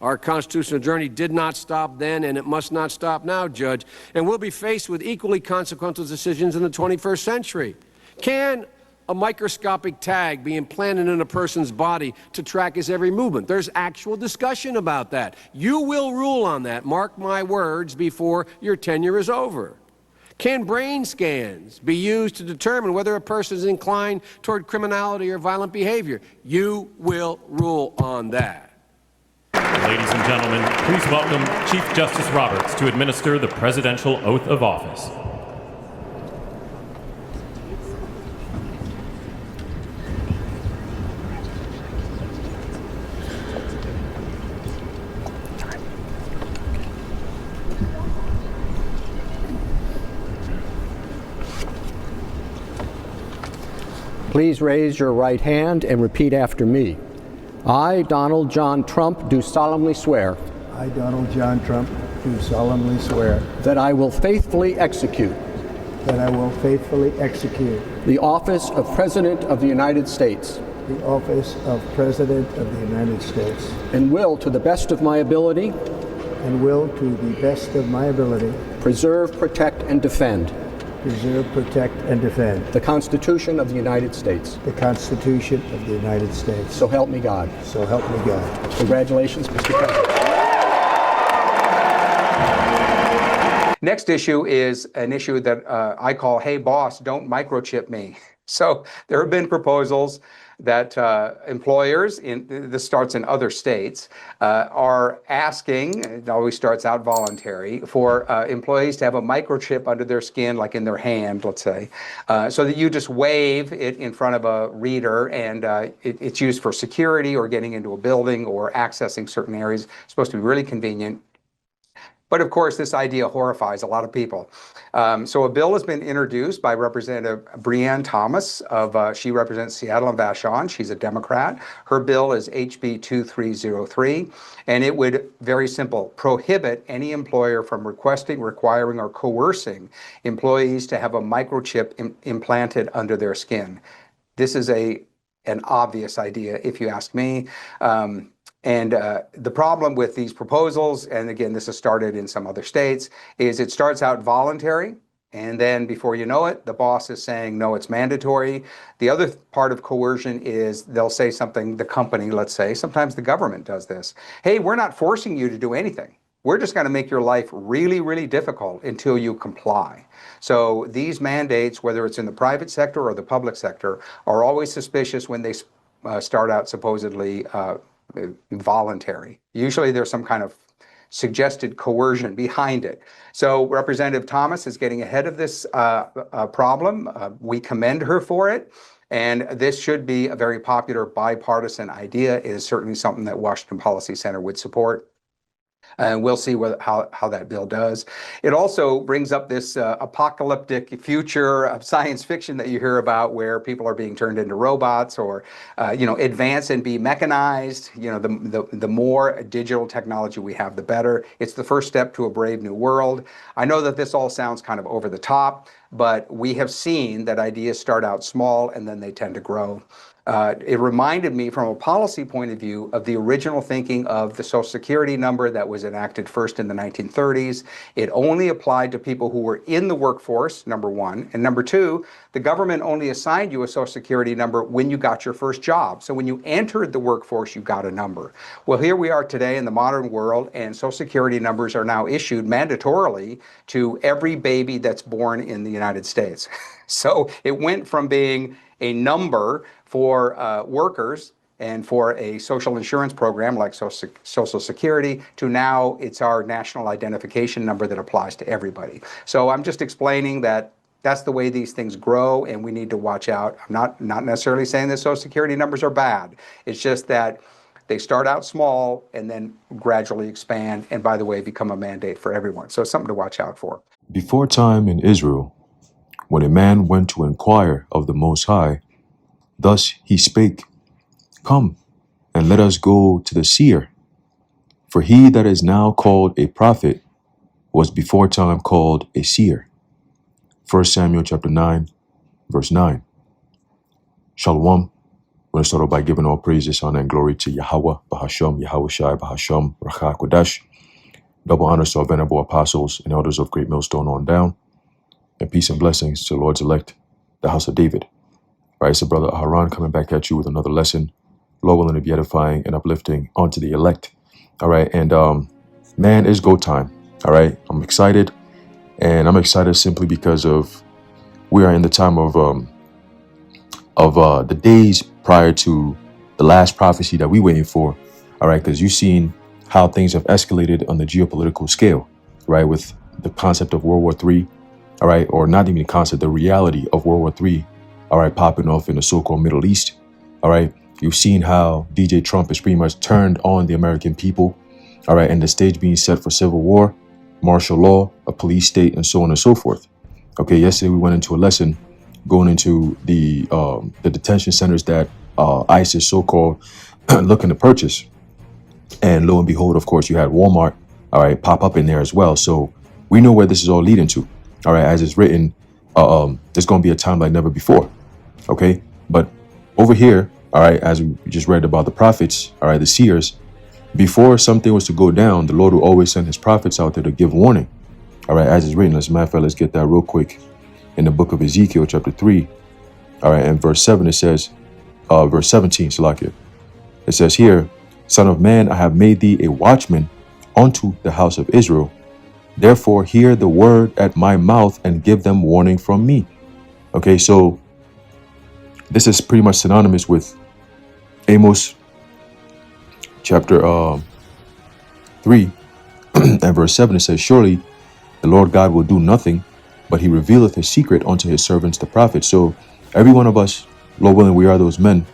Our constitutional journey did not stop then, and it must not stop now, Judge. And we'll be faced with equally consequential decisions in the 21st century. Can a microscopic tag be implanted in a person's body to track his every movement? There's actual discussion about that. You will rule on that, mark my words, before your tenure is over. Can brain scans be used to determine whether a person is inclined toward criminality or violent behavior? You will rule on that. Ladies and gentlemen, please welcome Chief Justice Roberts to administer the presidential oath of office. Please raise your right hand and repeat after me. I, Donald John Trump, do solemnly swear. I, Donald John Trump, do solemnly swear. That I will faithfully execute. That I will faithfully execute. The office of President of the United States. The office of President of the United States. And will, to the best of my ability. And will, to the best of my ability. Preserve, protect, and defend. Preserve, protect, and defend. The Constitution of the United States. The Constitution of the United States. So help me God. So help me God. Congratulations, Mr. President. Next issue is an issue that I call, hey, boss, don't microchip me. So there have been proposals that employers, this starts in other states, are asking, it always starts out voluntary, for employees to have a microchip under their skin, like in their hand, let's say, so that you just wave it in front of a reader and it's used for security or getting into a building or accessing certain areas. It's supposed to be really convenient. But of course, this idea horrifies a lot of people. So a bill has been introduced by Representative Breanne Thomas she represents Seattle and Vashon. She's a Democrat. Her bill is HB 2303, and it would, very simple, prohibit any employer from requesting, requiring, or coercing employees to have a microchip implanted under their skin. This is an obvious idea, if you ask me. And the problem with these proposals, and again, this has started in some other states, is it starts out voluntary, and then before you know it, the boss is saying, no, it's mandatory. The other part of coercion is they'll say something, the company, let's say, sometimes the government does this. Hey, we're not forcing you to do anything. We're just going to make your life really, really difficult until you comply. So these mandates, whether it's in the private sector or the public sector, are always suspicious when they start out supposedly voluntary. Usually there's some kind of suggested coercion behind it. So Representative Thomas is getting ahead of this problem. We commend her for it. And this should be a very popular bipartisan idea. It is certainly something that Washington Policy Center would support. And we'll see how that bill does. It also brings up this apocalyptic future of science fiction that you hear about, where people are being turned into robots or, advance and be mechanized. The more digital technology we have, the better. It's the first step to a brave new world. I know that this all sounds kind of over the top, but we have seen that ideas start out small and then they tend to grow. It reminded me from a policy point of view of the original thinking of the Social Security number that was enacted first in the 1930s. It only applied to people who were in the workforce, number one. And number two, the government only assigned you a Social Security number when you got your first job. So when you entered the workforce, you got a number. Well, here we are today in the modern world, and Social Security numbers are now issued mandatorily to every baby that's born in the United States. So it went from being a number for workers and for a social insurance program like Social Security to now it's our national identification number that applies to everybody. So I'm just explaining that that's the way these things grow, and we need to watch out. I'm not necessarily saying that Social Security numbers are bad. It's just that they start out small and then gradually expand, and by the way, become a mandate for everyone. So it's something to watch out for. Before time in Israel, when a man went to inquire of the Most High, thus he spake, Come, and let us go to the seer. For he that is now called a prophet was before time called a seer. 1 Samuel chapter 9, verse 9. Shalom, want to start off by giving all praises, honor, and glory to Yahweh, Bahasham, Yahweh Shai, Bahasham, Racha Kodash. Double honors to our venerable apostles and elders of Great Millstone on down. And peace and blessings to the Lord's elect, the house of David. All right, so Brother Aharon coming back at you with another lesson. Lord willing to be edifying and uplifting onto the elect. All right, and man, it's go time. All right, I'm excited. And I'm excited simply because of we are in the time of the days prior to the last prophecy that we waiting for. All right, because you've seen how things have escalated on the geopolitical scale, right? With the concept of World War III, all right, or not even the concept, the reality of World War III, all right, popping off in the so-called Middle East, all right. You've seen how DJ Trump has pretty much turned on the American people, all right, and the stage being set for civil war, martial law, a police state, and so on and so forth. Okay, yesterday we went into a lesson going into the detention centers that ISIS so-called looking to purchase. And lo and behold, of course, you had Walmart, all right, pop up in there as well. So we know where this is all leading to, all right, as it's written, there's going to be a time like never before, okay? But over here, all right, as we just read about the prophets, all right, the seers, before something was to go down, the Lord will always send his prophets out there to give warning, all right, as it's written. As a matter of fact, let's get that real quick. In the book of Ezekiel, chapter 3, all right, and verse 7, it says, verse 17, Salakia, it says here, Son of man, I have made thee a watchman unto the house of Israel. Therefore, hear the word at my mouth and give them warning from me. Okay, so this is pretty much synonymous with Amos chapter 3 and verse 7. It says, surely the Lord God will do nothing, but he revealeth his secret unto his servants, the prophets. So every one of us, Lord willing, we are those men.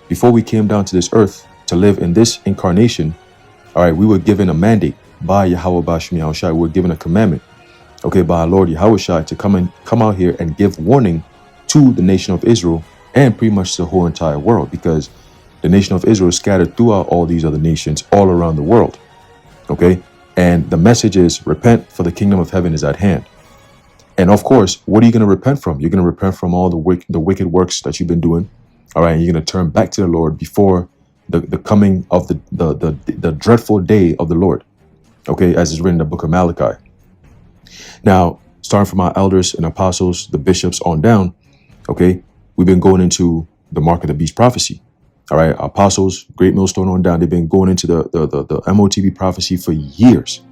Before we came down to this earth to live in this incarnation, all right, we were given a mandate by Yahweh Bashmi Yahushai. We were given a commandment, okay, by our Lord Yahweh Shai to come out here and give warning to the nation of Israel and pretty much the whole entire world, because the nation of Israel is scattered throughout all these other nations all around the world, okay? And the message is repent, for the kingdom of heaven is at hand. And of course, what are you going to repent from? You're going to repent from all the wicked works that you've been doing, all right? And you're going to turn back to the Lord before the coming of the dreadful day of the Lord, okay, as is written in the book of Malachi. Now, starting from our elders and apostles, the bishops on down, okay, we've been going into the mark of the beast prophecy, all right? Apostles, Great Millstone on down, they've been going into the MOTB prophecy for years.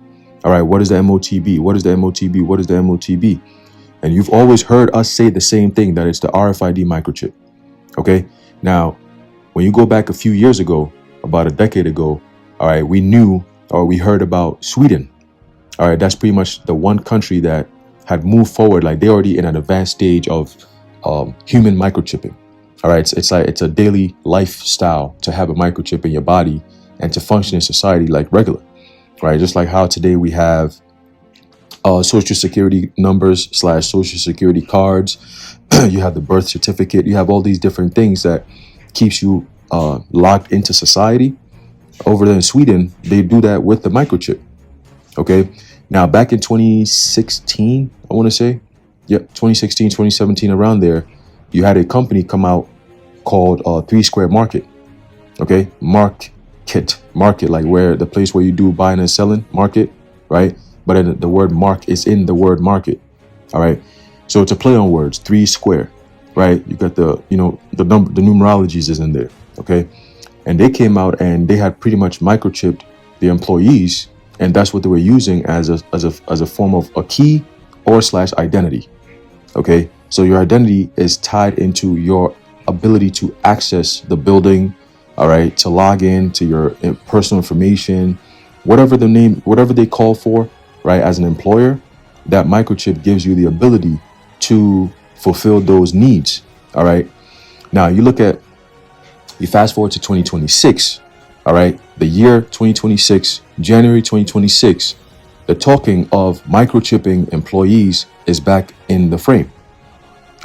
All right, what is the MOTB? What is the MOTB? What is the MOTB? And you've always heard us say the same thing, that it's the RFID microchip, okay? Now, when you go back a few years ago, about a decade ago, all right, we knew or we heard about Sweden. All right, that's pretty much the one country that had moved forward, like they're already in an advanced stage of human microchipping. All right, it's like it's a daily lifestyle to have a microchip in your body and to function in society like regular, right? Just like how today we have social security numbers / social security cards. You have the birth certificate. You have all these different things that keeps you locked into society. Over there in Sweden, they do that with the microchip. Okay. Now, back in 2016, I want to say, 2016, 2017, around there, you had a company come out called 3 Square Market. Okay. Market, like where the place where you do buying and selling, market, right? But then the word mark is in the word market. All right. So it's a play on words, 3 Square, right? You got the numerologies is in there. Okay. And they came out and they had pretty much microchipped the employees, and that's what they were using as a form of a key or / identity. Okay, so your identity is tied into your ability to access the building, all right, to log in to your personal information, whatever they call for, right? As an employer, that microchip gives you the ability to fulfill those needs. All right. Now you fast forward to 2026, all right, the year 2026, January 2026, the talking of microchipping employees is back in the frame.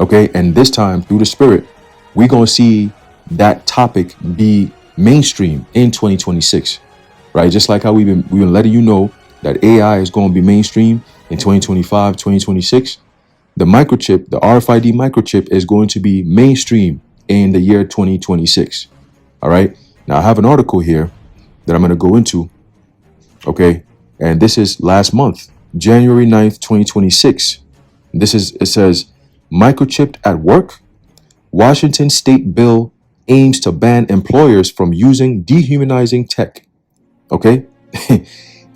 Okay, and this time through the Spirit, we're going to see that topic be mainstream in 2026, right? Just like how we've been letting you know that AI is going to be mainstream in 2025, 2026. The microchip, the RFID microchip, is going to be mainstream in the year 2026. All right. Now I have an article here that I'm going to go into. Okay. And this is last month, January 9th, 2026. It says, microchipped at work. Washington state bill aims to ban employers from using dehumanizing tech. Okay.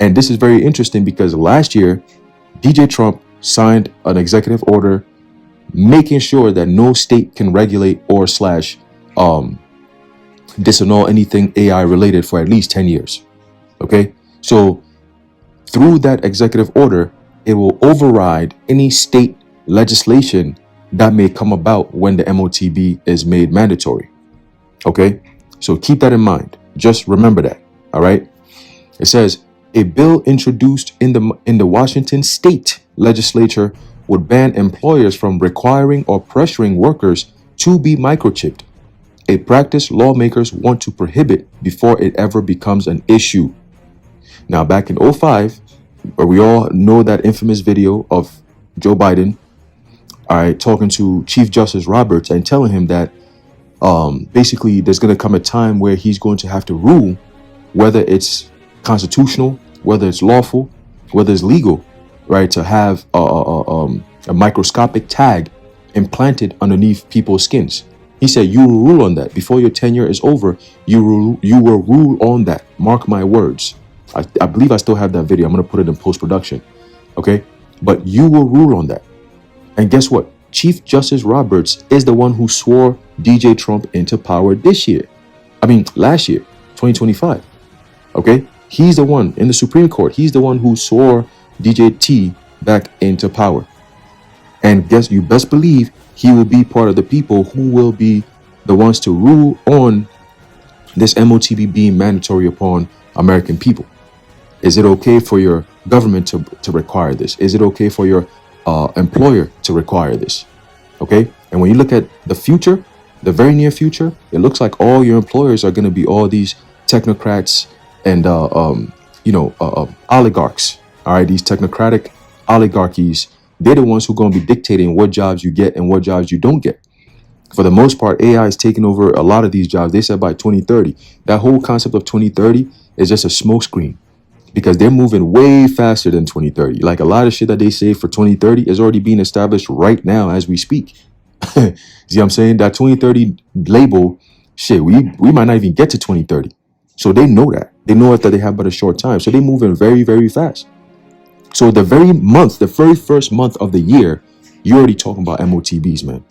And this is very interesting because last year, DJ Trump signed an executive order making sure that no state can regulate or disannul anything AI related for at least 10 years. Okay. So through that executive order, it will override any state legislation that may come about when the MOTB is made mandatory. Okay. So keep that in mind. Just remember that. All right. It says a bill introduced in the Washington state legislature would ban employers from requiring or pressuring workers to be microchipped, a practice lawmakers want to prohibit before it ever becomes an issue. Now, back in 2005, where we all know that infamous video of Joe Biden, all right, talking to Chief Justice Roberts and telling him that basically there's going to come a time where he's going to have to rule whether it's constitutional, whether it's lawful, whether it's legal, right, to have a microscopic tag implanted underneath people's skins. He said, you will rule on that. Before your tenure is over, you will rule on that. Mark my words. I believe I still have that video. I'm going to put it in post-production. Okay? But you will rule on that. And guess what? Chief Justice Roberts is the one who swore DJ Trump into power last year, 2025. Okay? He's the one in the Supreme Court. He's the one who swore DJ T back into power. And you best believe he will be part of the people who will be the ones to rule on this MOTB being mandatory upon American people. Is it okay for your government to require this? Is it okay for your employer to require this? Okay. And when you look at the future, the very near future, it looks like all your employers are going to be all these technocrats and, oligarchs. All right. These technocratic oligarchies, they're the ones who are going to be dictating what jobs you get and what jobs you don't get. For the most part, AI is taking over a lot of these jobs. They said by 2030, that whole concept of 2030 is just a smokescreen because they're moving way faster than 2030. Like a lot of shit that they say for 2030 is already being established right now as we speak. See what I'm saying? That 2030 label, shit, we might not even get to 2030. So they know that. They know that they have but a short time. So they're moving very, very fast. So the very first month of the year, you're already talking about MOTBs, man.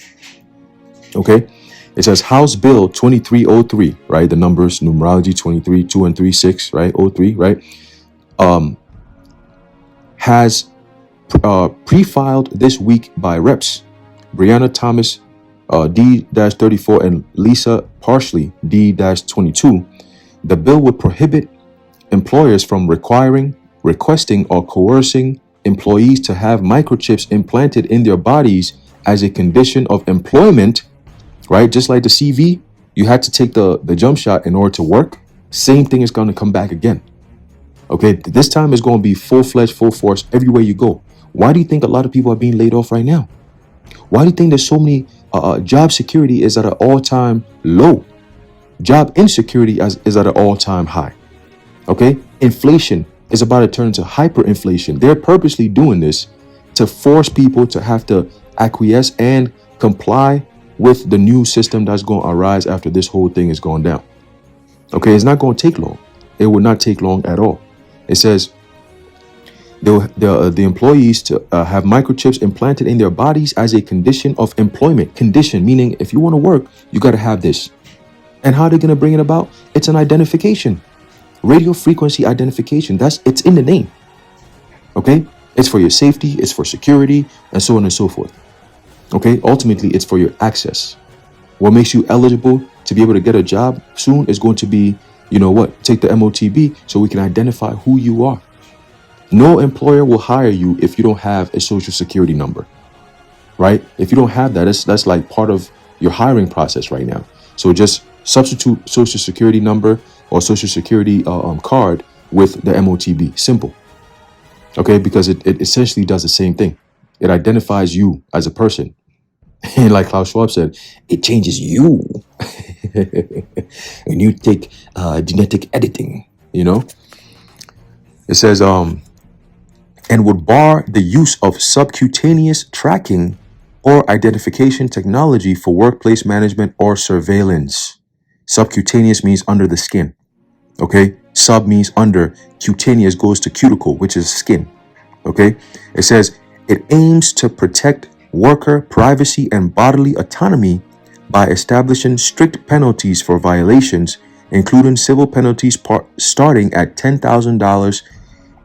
Okay. It says House Bill 2303, right? The numbers, numerology 23, 2 and 3, 6, right? 03, right? Has pre-filed this week by Reps Brianna Thomas, D-34, and Lisa Parsley, D-22. The bill would prohibit employers from requesting or coercing employees to have microchips implanted in their bodies as a condition of employment, right? Just like the CV, you had to take the jump shot in order to work. Same thing is going to come back again. Okay, this time is going to be full-fledged, full force everywhere you go. Why do you think a lot of people are being laid off right now? Why do you think there's so many job security is at an all-time low? Job insecurity is at an all-time high. Okay, inflation is about to turn into hyperinflation. They're purposely doing this to force people to have to acquiesce and comply with the new system that's going to arise after this whole thing is going down. Okay, it's not going to take long. It will not take long at all. It says the employees to have microchips implanted in their bodies as a condition of employment. Condition meaning if you want to work, you got to have this. And how they're going to bring it about? It's an identification. Radio frequency identification. It's in the name. Okay? It's for your safety, it's for security, and so on and so forth. Okay? Ultimately, it's for your access. What makes you eligible to be able to get a job soon is going to be, take the MOTB so we can identify who you are. No employer will hire you if you don't have a social security number, right? If you don't have that, that's like part of your hiring process right now. So just substitute social security number or social security card with the MOTB. Simple. Okay, because it essentially does the same thing. It identifies you as a person. And like Klaus Schwab said, it changes you. When you take genetic editing, you know, it says, and would bar the use of subcutaneous tracking or identification technology for workplace management or surveillance. Subcutaneous means under the skin. Okay. Sub means under. Cutaneous goes to cuticle, which is skin. Okay. It says it aims to protect worker privacy and bodily autonomy by establishing strict penalties for violations, including civil penalties starting at $10,000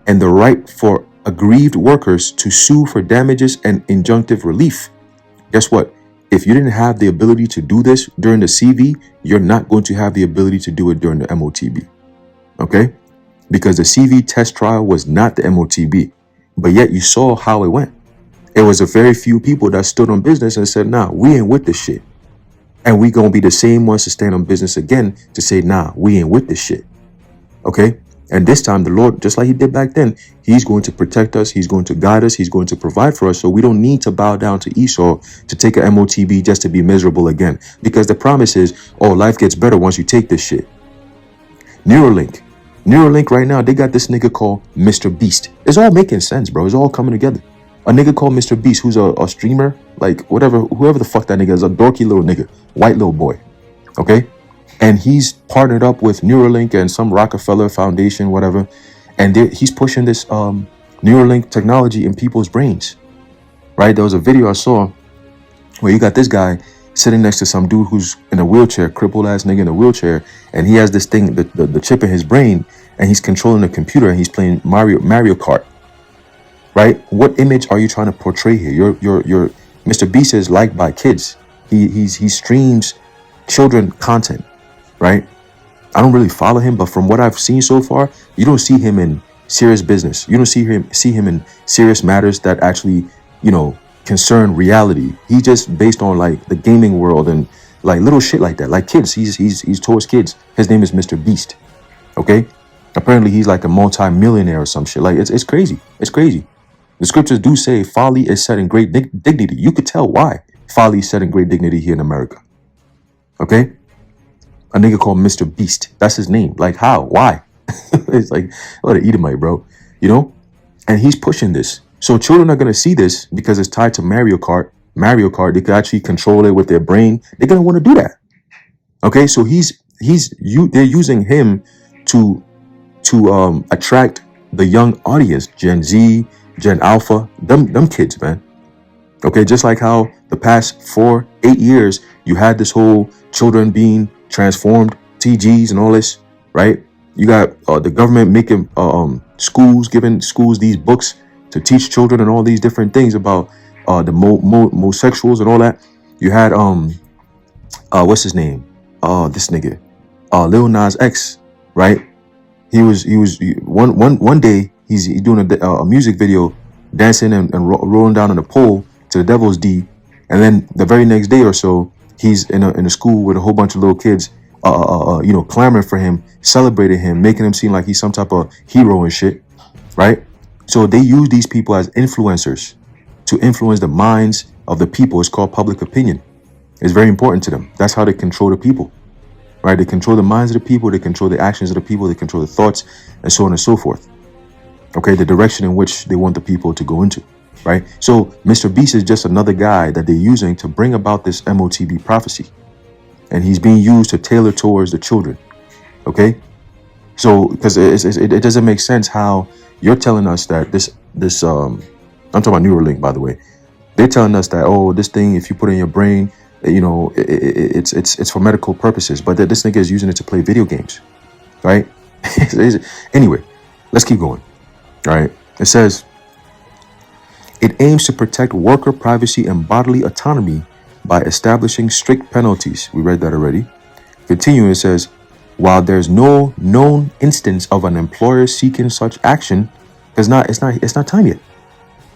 and the right for aggrieved workers to sue for damages and injunctive relief. Guess what? If you didn't have the ability to do this during the CV, you're not going to have the ability to do it during the MOTB. Okay? Because the CV test trial was not the MOTB, but yet you saw how it went. It was a very few people that stood on business and said, nah, we ain't with this shit. And we gonna be the same ones to stand on business again to say, nah, we ain't with this shit. Okay? And this time the Lord, just like he did back then, he's going to protect us. He's going to guide us. He's going to provide for us. So we don't need to bow down to Esau to take a MOTB just to be miserable again. Because the promise is, oh, life gets better once you take this shit. Neuralink right now, they got this nigga called Mr. Beast. It's all making sense, bro. It's all coming together. A nigga called Mr. Beast, who's a streamer, like whatever, whoever the fuck that nigga is, a dorky little nigga, white little boy. Okay? And he's partnered up with Neuralink and some Rockefeller Foundation, whatever. And he's pushing this Neuralink technology in people's brains. Right? There was a video I saw where you got this guy sitting next to some dude who's in a wheelchair, crippled ass nigga in a wheelchair. And he has this thing, the chip in his brain, and he's controlling the computer and he's playing Mario Kart. Right? What image are you trying to portray here? Your Mr. Beast is liked by kids. He streams children content. Right? I don't really follow him, but from what I've seen so far, you don't see him in serious business. You don't see him in serious matters that actually, you know, concern reality. He's just based on like the gaming world and like little shit like that. Like kids, he's towards kids. His name is Mr. Beast. Okay? Apparently he's like a multi-millionaire or some shit. Like it's crazy. It's crazy. The scriptures do say folly is set in great dignity. You could tell why folly is set in great dignity here in America. Okay? A nigga called Mr. Beast. That's his name. Like how? Why? It's like, what an Edomite, bro. You know? And he's pushing this. So children are going to see this because it's tied to Mario Kart. They can actually control it with their brain. They're going to want to do that. Okay? So they're using him to attract the young audience, Gen Z, Gen Alpha, them kids, man. Okay? Just like how the past 8 years, you had this whole children being transformed, TGs and all this, right? You got the government making giving schools these books to teach children and all these different things about the homosexuals and all that. You had what's his name? This nigga, Lil Nas X, right? He was one day he's doing a music video, dancing and rolling down on a pole to the Devil's D, and then the very next day or so, he's in a school with a whole bunch of little kids, clamoring for him, celebrating him, making him seem like he's some type of hero and shit, right? So they use these people as influencers to influence the minds of the people. It's called public opinion. It's very important to them. That's how they control the people, right? They control the minds of the people. They control the actions of the people. They control the thoughts and so on and so forth. Okay, the direction in which they want the people to go into, right? So Mr. Beast is just another guy that they're using to bring about this MOTB prophecy. And he's being used to tailor towards the children. Okay? So, because it doesn't make sense how you're telling us that this I'm talking about Neuralink, by the way. They're telling us that, oh, this thing, if you put it in your brain, you know, it's for medical purposes. But that this nigga is using it to play video games, right? Anyway, let's keep going. All right. It says, it aims to protect worker privacy and bodily autonomy by establishing strict penalties. We read that already. Continuing, it says, while there's no known instance of an employer seeking such action, it's not time yet.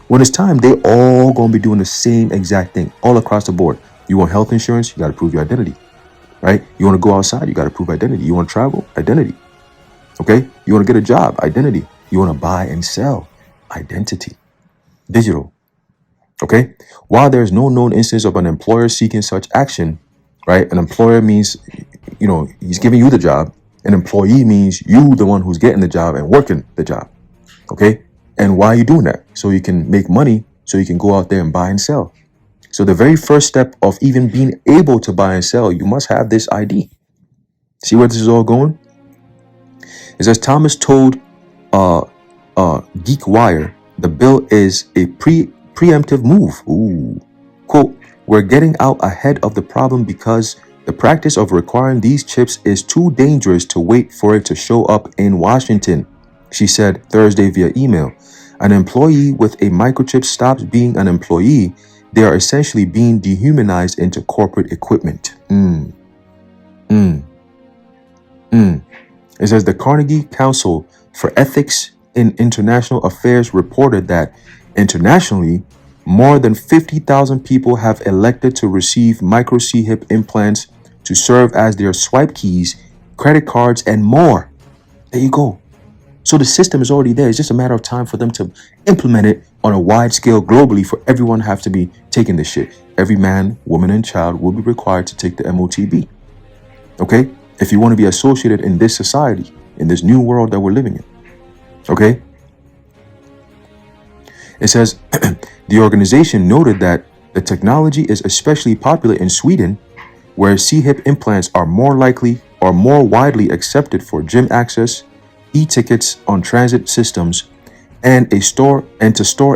When it's time, they all gonna be doing the same exact thing all across the board. You want health insurance, you gotta prove your identity, right? You wanna go outside, you gotta prove identity. You wanna travel, identity. Okay? You wanna get a job, identity. You wanna buy and sell, identity. Digital. Okay? While there's no known instance of an employer seeking such action, right? An employer means, he's giving you the job. An employee means you, the one who's getting the job and working the job. Okay? And why are you doing that? So you can make money, so you can go out there and buy and sell. So the very first step of even being able to buy and sell, you must have this ID. See where this is all going? It says Thomas told GeekWire the bill is a preemptive move. Ooh. Quote, we're getting out ahead of the problem because the practice of requiring these chips is too dangerous to wait for it to show up in Washington, she said Thursday via email. An employee with a microchip stops being an employee. They are essentially being dehumanized into corporate equipment. It says the Carnegie Council for Ethics in International Affairs reported that internationally, more than 50,000 people have elected to receive micro C-hip implants to serve as their swipe keys, credit cards, and more. There you go. So the system is already there. It's just a matter of time for them to implement it on a wide scale globally for everyone to have to be taking this shit. Every man, woman, and child will be required to take the MOTB. Okay? If you want to be associated in this society, in this new world that we're living in. Okay? It says, the organization noted that the technology is especially popular in Sweden, where C-hip implants are more likely or more widely accepted for gym access, e-tickets on transit systems, and to store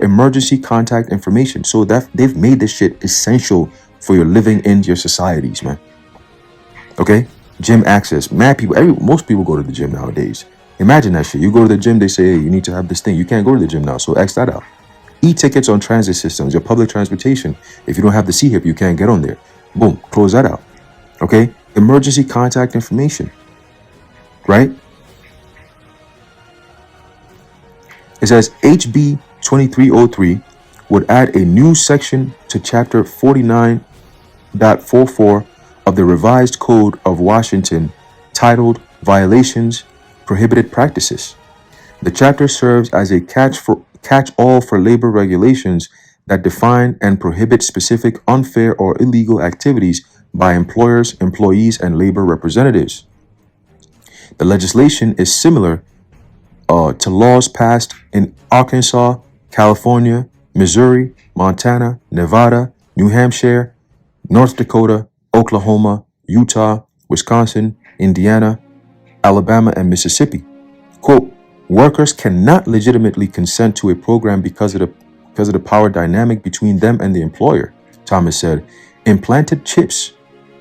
emergency contact information. So that they've made this shit essential for your living in your societies, man. Okay? Gym access. Most people go to the gym nowadays. Imagine that shit. You go to the gym, they say, hey, you need to have this thing. You can't go to the gym now, so X that out. E-tickets on transit systems, your public transportation. If you don't have the C-hip, you can't get on there. Boom, close that out. Okay? Emergency contact information. Right? It says HB 2303 would add a new section to Chapter 49.44 of the Revised Code of Washington titled Violations, Prohibited Practices. The chapter serves as a catch-all for labor regulations that define and prohibit specific unfair or illegal activities by employers, employees, and labor representatives. The legislation is similar to laws passed in Arkansas, California, Missouri, Montana, Nevada, New Hampshire, North Dakota, Oklahoma, Utah, Wisconsin, Indiana, Alabama, and Mississippi. Quote, workers cannot legitimately consent to a program because of the power dynamic between them and the employer, Thomas said. Implanted chips,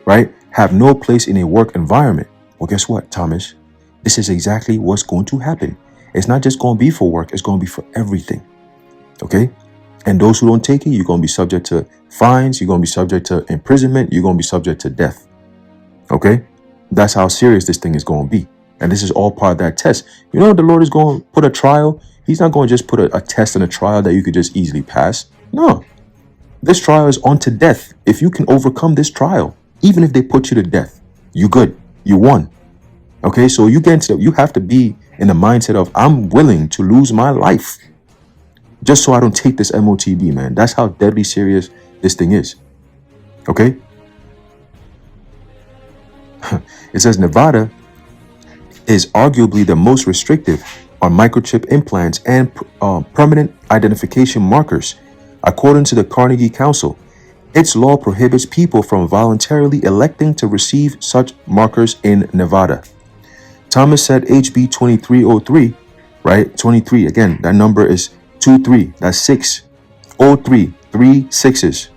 right, have no place in a work environment. Well, guess what, Thomas? This is exactly what's going to happen. It's not just going to be for work. It's going to be for everything. Okay? And those who don't take it, you're going to be subject to fines. You're going to be subject to imprisonment. You're going to be subject to death. Okay? That's how serious this thing is going to be. And this is all part of that test. You know, the Lord is going to put a trial. He's not going to just put a test and a trial that you could just easily pass. No. This trial is unto death. If you can overcome this trial, even if they put you to death, you good. You won. Okay? So you have to be in the mindset of, I'm willing to lose my life just so I don't take this MOTB, man. That's how deadly serious this thing is. Okay? It says Nevada is arguably the most restrictive on microchip implants and permanent identification markers. According to the Carnegie Council, its law prohibits people from voluntarily electing to receive such markers in Nevada. Thomas said HB 2303, right? 23, again, that number is 23, that's 6. 03, 3 6s,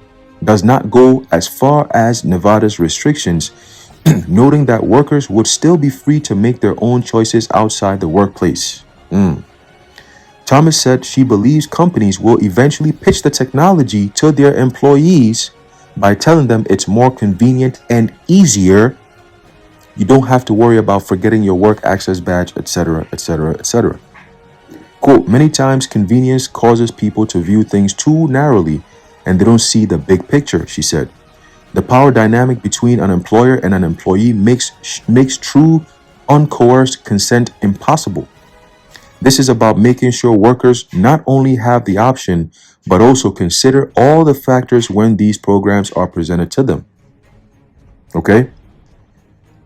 does not go as far as Nevada's restrictions, noting that workers would still be free to make their own choices outside the workplace. Thomas said she believes companies will eventually pitch the technology to their employees by telling them it's more convenient and easier. You don't have to worry about forgetting your work access badge, etc., etc., etc. Quote, many times convenience causes people to view things too narrowly and they don't see the big picture, she said. The power dynamic between an employer and an employee makes true uncoerced consent impossible. This is about making sure workers not only have the option, but also consider all the factors when these programs are presented to them. Okay?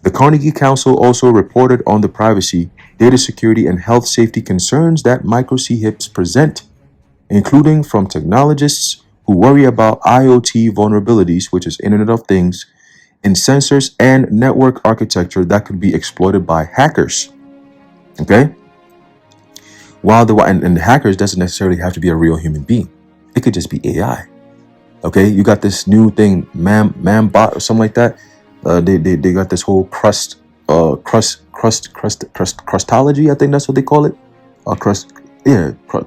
The Carnegie Council also reported on the privacy, data security, and health safety concerns that micro-CHIPs present, including from technologists who worry about IoT vulnerabilities, which is Internet of Things, in sensors and network architecture that could be exploited by hackers. Okay? And the hackers doesn't necessarily have to be a real human being. It could just be AI. Okay? You got this new thing, MamBot or something like that. They got this whole crustology, I think that's what they call it.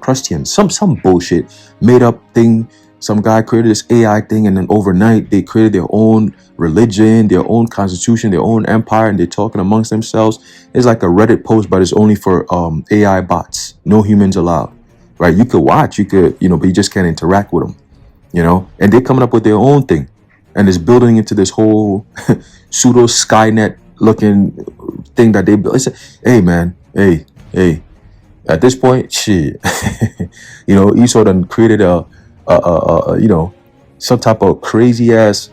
Crustian, some bullshit made up thing. Some guy created this AI thing, and then overnight they created their own religion, their own constitution, their own empire, and they're talking amongst themselves. It's like a Reddit post, but it's only for AI bots, no humans allowed. Right? You could watch, but you just can't interact with them. And they're coming up with their own thing, and it's building into this whole pseudo Skynet looking thing that they built. It's hey man, hey. At this point, shit, Esau done created some type of crazy ass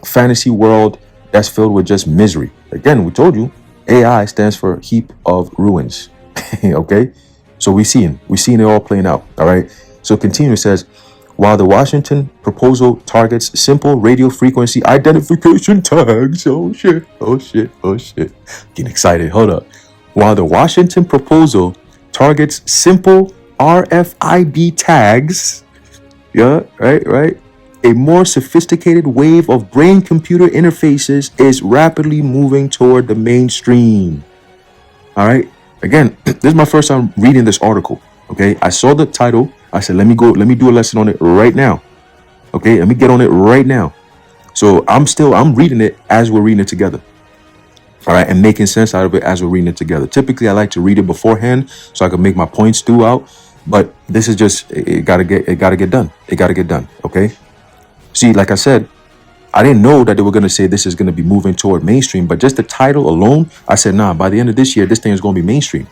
fantasy world that's filled with just misery. Again, we told you, AI stands for heap of ruins. Okay, so we seeing it all playing out. All right. So continue, it says, while the Washington proposal targets simple radio frequency identification tags. Oh shit. Getting excited. Hold up. While the Washington proposal targets simple RFID tags. Yeah, right. A more sophisticated wave of brain-computer interfaces is rapidly moving toward the mainstream. All right. Again, this is my first time reading this article. Okay, I saw the title. I said, let me do a lesson on it right now. Okay, let me get on it right now. So I'm reading it as we're reading it together. All right, and making sense out of it as we're reading it together. Typically, I like to read it beforehand so I can make my points throughout. But this is just it gotta get done. Okay. See, like I said, I didn't know that they were gonna say this is gonna be moving toward mainstream, but just the title alone, I said, nah. By the end of this year, this thing is gonna be mainstream.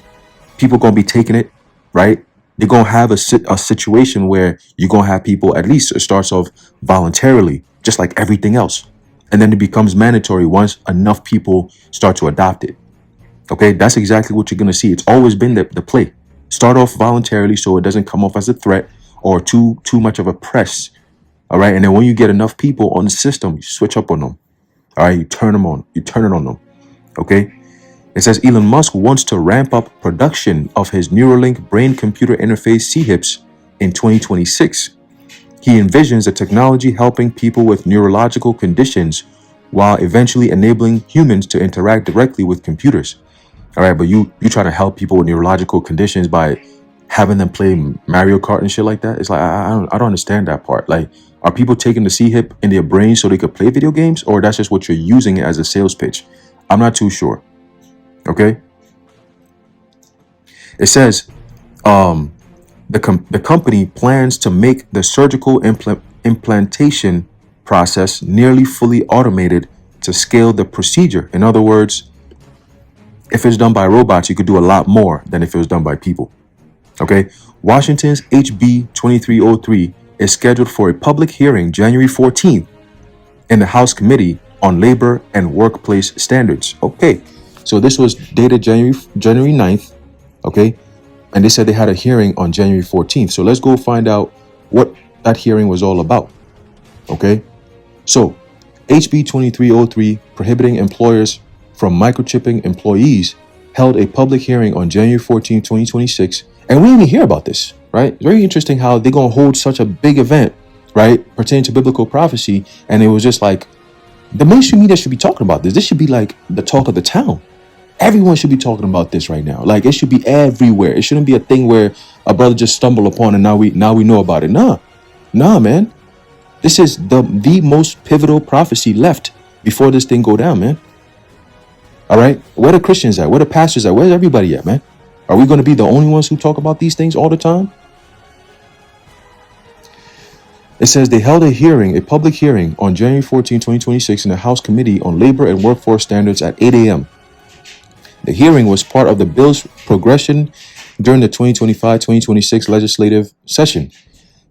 People gonna be taking it, right? They're gonna have a situation where you're gonna have people, at least it starts off voluntarily, just like everything else. And then it becomes mandatory once enough people start to adopt it. Okay, that's exactly what you're going to see. It's always been the play. Start off voluntarily so it doesn't come off as a threat or too much of a press. All right, and then when you get enough people on the system, you switch up on them. All right, you turn it on them. Okay, it says Elon Musk wants to ramp up production of his Neuralink brain-computer interface CHIPs in 2026. He envisions the technology helping people with neurological conditions while eventually enabling humans to interact directly with computers. All right, but you try to help people with neurological conditions by having them play Mario Kart and shit like that. It's like, I don't understand that part. Like, are people taking the C-hip in their brain so they could play video games, or that's just what you're using it as a sales pitch? I'm not too sure. Okay. It says, the company plans to make the surgical implantation process nearly fully automated to scale the procedure. In other words, if it's done by robots, you could do a lot more than if it was done by people. Okay. Washington's HB 2303 is scheduled for a public hearing January 14th in the House Committee on Labor and Workplace Standards. Okay. So this was dated January 9th. Okay. And they said they had a hearing on January 14th. So let's go find out what that hearing was all about. Okay. So HB 2303 prohibiting employers from microchipping employees held a public hearing on January 14, 2026. And we didn't hear about this, right? Very interesting how they're going to hold such a big event, right, pertaining to biblical prophecy. And it was just like, the mainstream media should be talking about this. This should be like the talk of the town. Everyone should be talking about this right now. Like, it should be everywhere. It shouldn't be a thing where a brother just stumbled upon and now we know about it. Nah, man. This is the most pivotal prophecy left before this thing go down, man. All right. Where the Christians at? Where the pastors at? Where's everybody at, man? Are we going to be the only ones who talk about these things all the time? It says they held a public hearing on January 14, 2026 in the House Committee on Labor and Workforce Standards at 8 a.m. The hearing was part of the bill's progression during the 2025-2026 legislative session.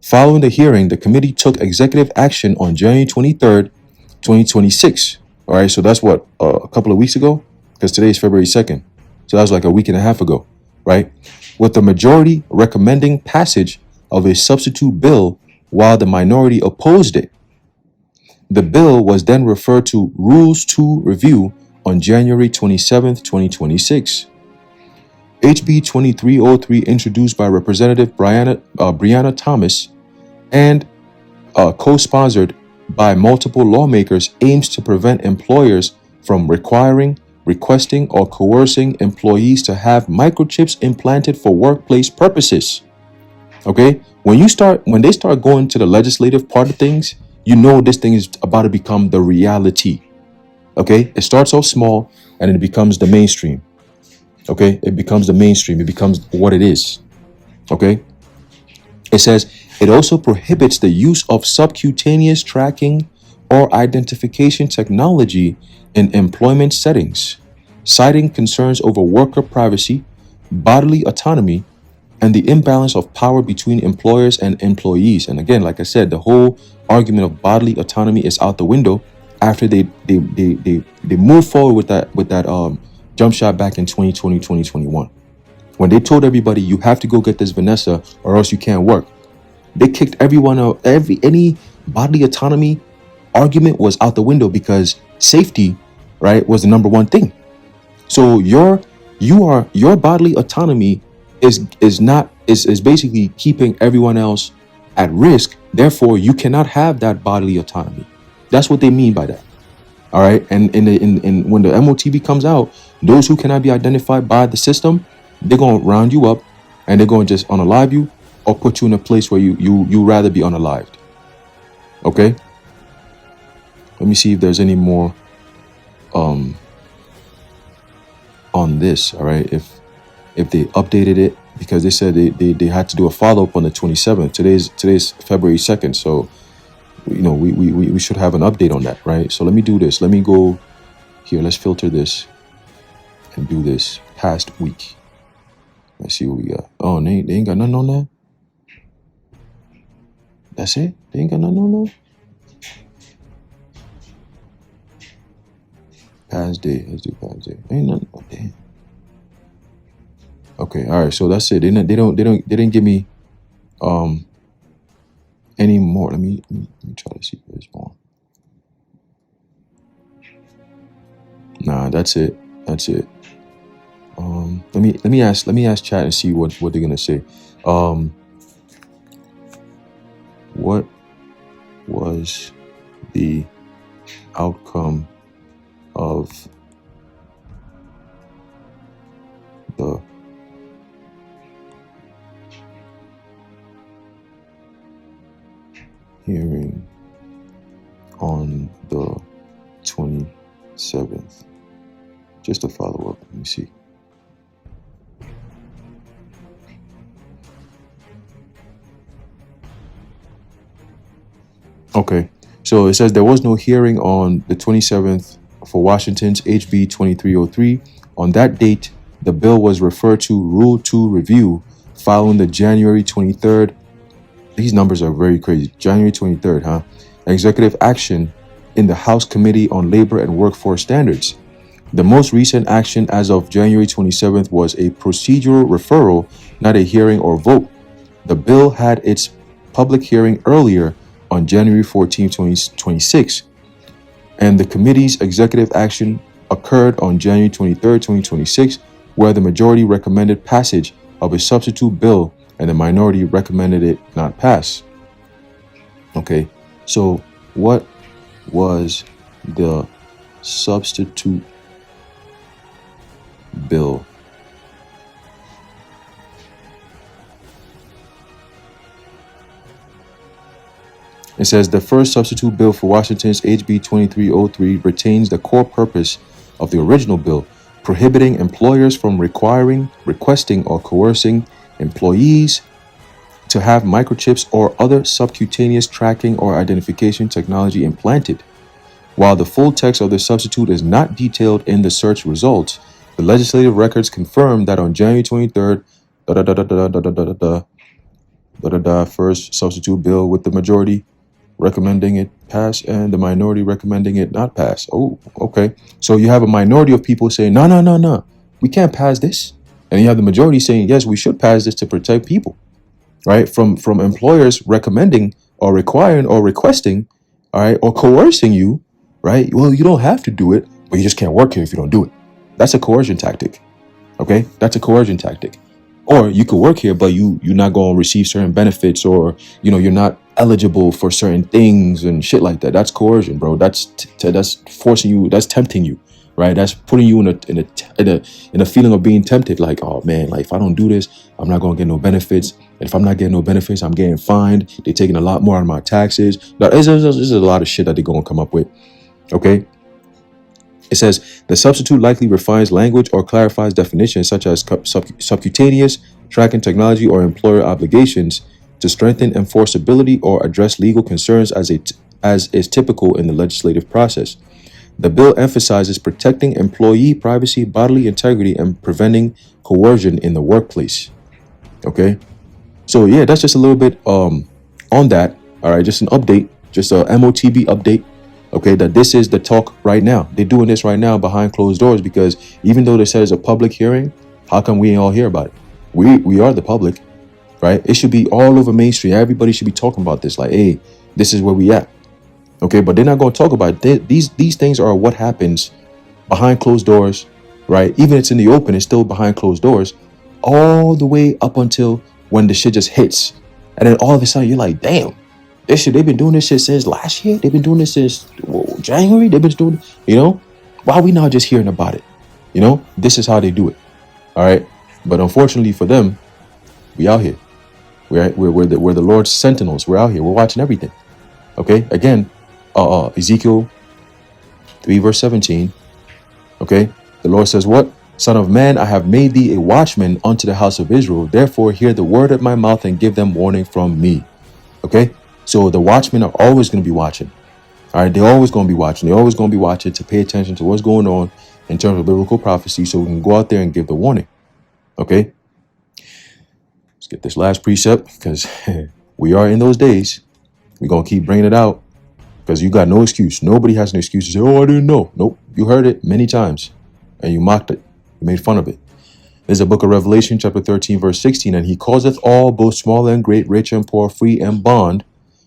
Following the hearing, the committee took executive action on January 23rd, 2026. All right, so that's what, a couple of weeks ago? Because today is February 2nd. So that was like a week and a half ago, right? With the majority recommending passage of a substitute bill while the minority opposed it. The bill was then referred to Rules to Review on January 27th, 2026. HB 2303, introduced by Representative Brianna Thomas and co-sponsored by multiple lawmakers, aims to prevent employers from requiring, requesting, or coercing employees to have microchips implanted for workplace purposes. Okay? When they start going to the legislative part of things, you know this thing is about to become the reality. Okay? It starts off small and it becomes the mainstream. Okay? It becomes the mainstream. It becomes what it is. Okay? It says, it also prohibits the use of subcutaneous tracking or identification technology in employment settings, citing concerns over worker privacy, bodily autonomy, and the imbalance of power between employers and employees. And again, like I said, the whole argument of bodily autonomy is out the window after they move forward with that jump shot back in 2020, 2021. When they told everybody, you have to go get this Vanessa or else you can't work. They kicked everyone out. Any bodily autonomy argument was out the window because safety, right, was the number one thing. So your bodily autonomy is basically keeping everyone else at risk. Therefore, you cannot have that bodily autonomy. That's what they mean by that. All right. And when the MOTB comes out, those who cannot be identified by the system, they're going to round you up and they're going to just unalive you or put you in a place where you rather be unalived. Okay. Let me see if there's any more on this. All right. If they updated it, because they said they had to do a follow-up on the 27th. Today's February 2nd. So, you know, we should have an update on that, right? So let me do this. Let me go here. Let's filter this and do this past week. Let's see what we got. Oh, they ain't got nothing on that. That's it? They ain't got nothing on that? Past day. Let's do past day. Ain't nothing on that. Okay, all right. So that's it. They didn't give me any more. Let me try to see if there's more. Nah, that's it. That's it. Let me ask chat and see what they're gonna say. What was the outcome of the hearing on the 27th? Just a follow-up. Let me see. Okay, so it says there was no hearing on the 27th for Washington's HB 2303. On that date, the bill was referred to Rule 2 review following the January 23rd. These numbers are very crazy. January 23rd, huh? Executive action in the House Committee on Labor and Workforce Standards. The most recent action as of January 27th was a procedural referral, not a hearing or vote. The bill had its public hearing earlier on January 14, 2026, and the committee's executive action occurred on January 23, 2026, where the majority recommended passage of a substitute bill and the minority recommended it not pass. Okay, so what was the substitute bill? It says the first substitute bill for Washington's HB 2303 retains the core purpose of the original bill, prohibiting employers from requiring, requesting, or coercing employees to have microchips or other subcutaneous tracking or identification technology implanted. While the full text of the substitute is not detailed in the search results, the legislative records confirm that on January 23rd, da da da da da da da da da da da da. First substitute bill with the majority recommending it pass and the minority recommending it not pass. Oh, okay. So you have a minority of people saying, no, no, no, no, we can't pass this. And you have the majority saying, yes, we should pass this to protect people, right? From employers recommending or requiring or requesting, all right, or coercing you, right? Well, you don't have to do it, but you just can't work here if you don't do it. That's a coercion tactic, okay? That's a coercion tactic. Or you could work here, but you're not going to receive certain benefits, or you're not eligible for certain things and shit like that. That's coercion, bro. That's forcing you. That's tempting you, right? That's putting you in a feeling of being tempted. Like, oh man, like if I don't do this, I'm not going to get no benefits. And if I'm not getting no benefits, I'm getting fined. They're taking a lot more out of my taxes. Now, there's a lot of shit that they're going to come up with. Okay. It says the substitute likely refines language or clarifies definitions such as subcutaneous, tracking technology, or employer obligations to strengthen enforceability or address legal concerns as is typical in the legislative process. The bill emphasizes protecting employee privacy, bodily integrity, and preventing coercion in the workplace. Okay, so yeah, that's just a little bit on that. All right, just an update, just a MOTB update. Okay, that this is the talk right now. They're doing this right now behind closed doors, because even though they said it's a public hearing, how come we ain't all hear about it? We are the public, right? It should be all over mainstream. Everybody should be talking about this. Like, hey, this is where we at. Okay, but they're not going to talk about it. These things are what happens behind closed doors, right? Even if it's in the open, it's still behind closed doors, all the way up until when the shit just hits, and then all of a sudden you're like, damn. This shit, they've been doing this shit since last year. They've been doing this since January. They've been doing, why are we not just hearing about it? This is how they do it. All right. But unfortunately for them, we out here. We're the Lord's sentinels. We're out here. We're watching everything. Okay. Again, Ezekiel 3 verse 17. Okay. The Lord says, what? Son of man, I have made thee a watchman unto the house of Israel. Therefore, hear the word of my mouth and give them warning from me. Okay. So the watchmen are always going to be watching. All right. They're always going to be watching. They're always going to be watching to pay attention to what's going on in terms of biblical prophecy, so we can go out there and give the warning. Okay. Let's get this last precept, because we are in those days. We're going to keep bringing it out, because you got no excuse. Nobody has an excuse to say, oh, I didn't know. Nope. You heard it many times and you mocked it. You made fun of it. There's a book of Revelation, chapter 13, verse 16. And he causeth all, both small and great, rich and poor, free and bond,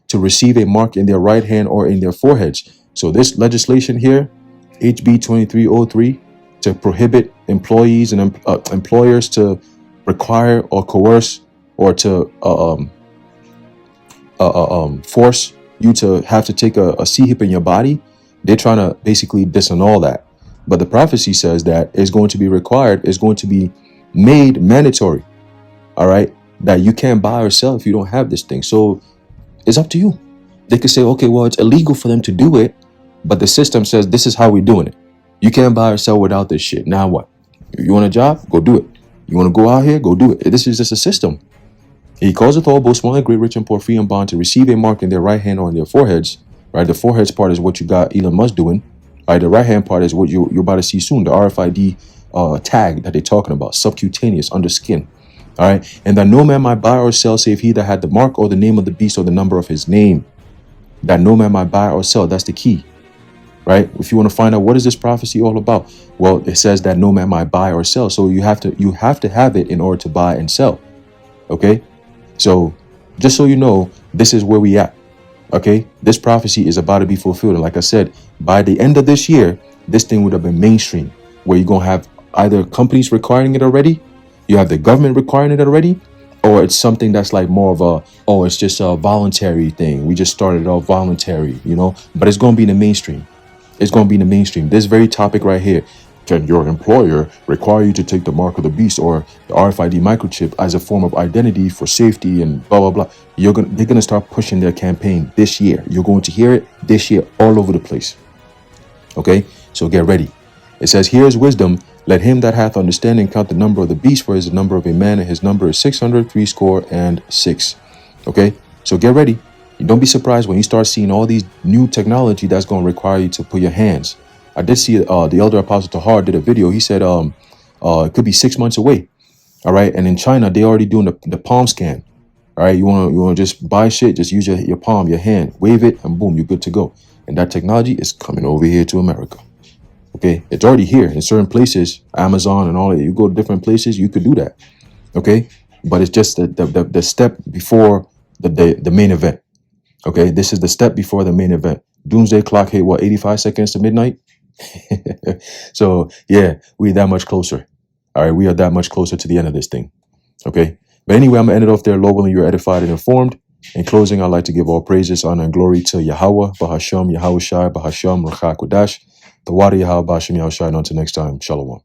to receive a mark in their right hand or in their foreheads. So this legislation here, HB 2303, to prohibit employees and employers to require or coerce or to force you to have to take a C-hip in your body. They're trying to basically disannul that. But the prophecy says that it's going to be required, it's going to be made mandatory. All right, that you can't buy or sell if you don't have this thing. So it's up to you. They could say, okay, well, it's illegal for them to do it, but the system says this is how we're doing it. You can't buy or sell without this shit. Now what? You want a job? Go do it. You want to go out here? Go do it. This is just a system. He causeth all, both small and great, rich and poor, free and bond, to receive a mark in their right hand or in their foreheads. Right? The foreheads part is what you got Elon Musk doing. Right? The right hand part is what you're about to see soon. The RFID tag that they're talking about, subcutaneous, under skin. All right. And that no man might buy or sell save he that had the mark or the name of the beast or the number of his name. That no man might buy or sell. That's the key. Right. If you want to find out what is this prophecy all about, well, it says that no man might buy or sell. So you have to have it in order to buy and sell. OK, so just so you know, this is where we at. OK, this prophecy is about to be fulfilled. And like I said, by the end of this year, this thing would have been mainstream, where you're going to have either companies requiring it already. You have the government requiring it already, or it's something that's like more of it's just a voluntary thing. We just started off voluntary, but it's going to be in the mainstream. It's going to be in the mainstream. This very topic right here. Can your employer require you to take the mark of the beast or the RFID microchip as a form of identity for safety and blah, blah, blah. They're going to start pushing their campaign this year. You're going to hear it this year all over the place. Okay, so get ready. It says, here is wisdom. Let him that hath understanding count the number of the beast, for it is the number of a man, and his number is 666. Okay, so get ready. Don't be surprised when you start seeing all these new technology that's going to require you to put your hands. I did see the elder apostle Tahar did a video. He said it could be 6 months away. All right. And in China, they already doing the palm scan. All right. You want to just buy shit, just use your palm, your hand, wave it, and boom, you're good to go. And that technology is coming over here to America. Okay. It's already here in certain places, Amazon and all that. You go to different places, you could do that. Okay. But it's just the step before the main event. Okay. This is the step before the main event. Doomsday clock hit, what, 85 seconds to midnight? So, yeah, we're that much closer. All right. We are that much closer to the end of this thing. Okay. But anyway, I'm going to end it off there. Lord willing, you're edified and informed. In closing, I'd like to give all praises, honor, and glory to Yahweh, Bahasham, Yahweh Shai, Bahasham, Rachak Kodash, the Wadi Yahweh, Bahasham, Yahweh Shai. Until next time, Shalom.